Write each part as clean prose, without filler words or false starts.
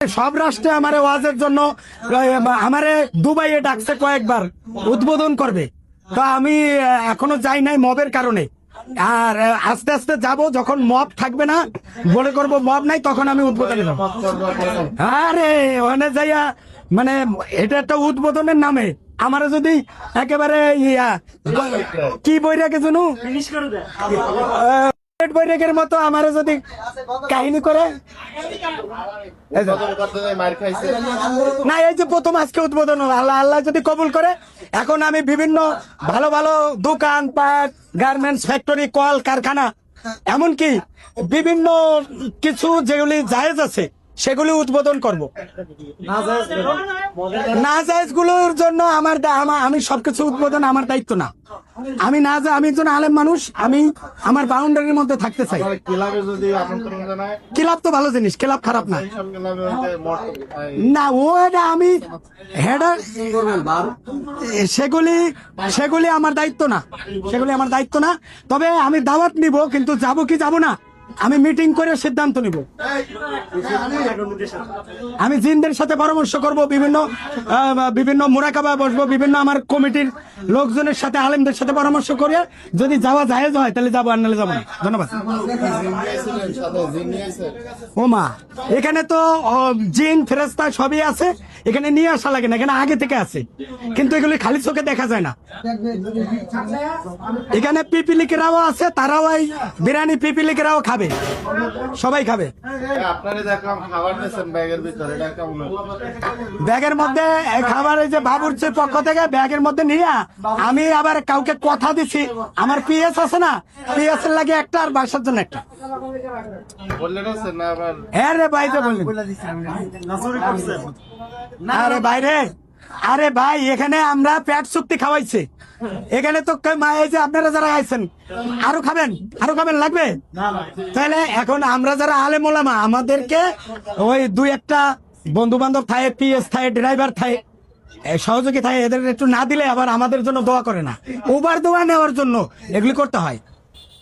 সব রাষ্ট্রে আমারে ওয়াজের জন্য আমারে দুবাইয়ে ডাকছে কয়েকবার, উদ্বোধন করবে। তো আমি এখনো যাই নাই মবের কারণে। আর আস্তে আস্তে যাব, যখন মব থাকবে না, বলে করব মব নাই, তখন আমি উদ্বোধনে যাবো। আরে ওখানে যাইয়া মানে এটা একটা উদ্বোধনের নামে আমারে যদি একেবারে কি বই রেখে শুনু বৈরাগের মতো আমার যদি কাহিনী করে না, এই যে প্রথম আজকে উদ্বোধন হলো, আল্লাহ আল্লাহ যদি কবুল করে, এখন আমি বিভিন্ন ভালো ভালো দোকান পাট, গার্মেন্টস ফ্যাক্টরি, কল কারখানা, এমনকি বিভিন্ন কিছু যেগুলি জায়েজ আছে সেগুলি উদ্বোধন করব। না জায়েজ গুলোর জন্য আমি সবকিছু উদ্বোধন আমার দায়িত্ব না। আমি আমি একজন আলেম মানুষ, আমি আমার বাউন্ডারির মধ্যে থাকতে চাই। ক্লাব তো ভালো জিনিস, ক্লাব খারাপ না। না ওটা আমি সেগুলি আমার দায়িত্ব না, সেগুলি আমার দায়িত্ব না। তবে আমি দাওয়াত নিব, কিন্তু যাব কি যাব না আমি মিটিং করে সিদ্ধান্ত নিব। আমি জিনদের সাথে পরামর্শ করব, বিভিন্ন মোরাকাবা বসবো, বিভিন্ন আমার কমিটির লোকজনের সাথে, আলেমদের সাথে পরামর্শ করে যদি যাওয়া জায়েজ হয় তাহলে যাবো, আর নাহলে যাবো না। ধন্যবাদ। ওমা, এখানে তো জিন ফেরেশতা সবই আছে, এখানে নিয়ে আসা লাগে না, এখানে আগে থেকে আছে, কিন্তু এগুলি খালি চোখে দেখা যায় না। এখানে পিপিলিকেরাও আছে, তারাও এই বিরিয়ানি পিপিলিকেরাও খাবে, সবাই খাবে। ব্যাগের মধ্যে খাবার, এই যে বাবুর্চির পক্ষ থেকে ব্যাগের মধ্যে নিয়ে আমি আবার কাউকে কথা দিছি, আমার পিএস আছে না, পিএস এর লাগে একটা, আর বাসার জন্য একটা। আরে বাইরে আরে বাইরে, আরে ভাই এখানে আমরা পেট চুক্তি খাওয়াইছি, এখানে তো এই যে আপনারা যারা আইছেন আরো খাবেন, আরো খাবেন লাগবে, তাহলে এখন আমরা যারা আলেম ওলামা, আমাদেরকে ওই দুই একটা বন্ধু বান্ধব থাকে, পিএস থাকে, ড্রাইভার থাকে, সহযোগী থাকে, এদের একটু না দিলে আবার আমাদের জন্য দোয়া করে না। ওভার দোয়া নেওয়ার জন্য এগুলি করতে হয়,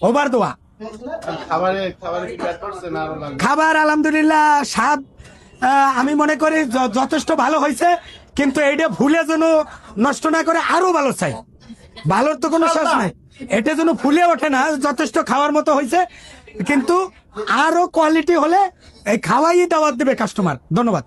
ওভার দোয়া। খাবার আলহামদুলিল্লাহ স্বাদ আমি মনে করি যথেষ্ট ভালো হয়েছে, কিন্তু এইটা ভুলে যেন নষ্ট না করে আরো ভালো চাই। ভালোর তো কোনো শেষ নাই, এটা যেন ফুলে ওঠে না, যথেষ্ট খাওয়ার মতো হয়েছে, কিন্তু আরো কোয়ালিটি হলে এই খাওয়াই দাওয়াত দেবে কাস্টমার। ধন্যবাদ।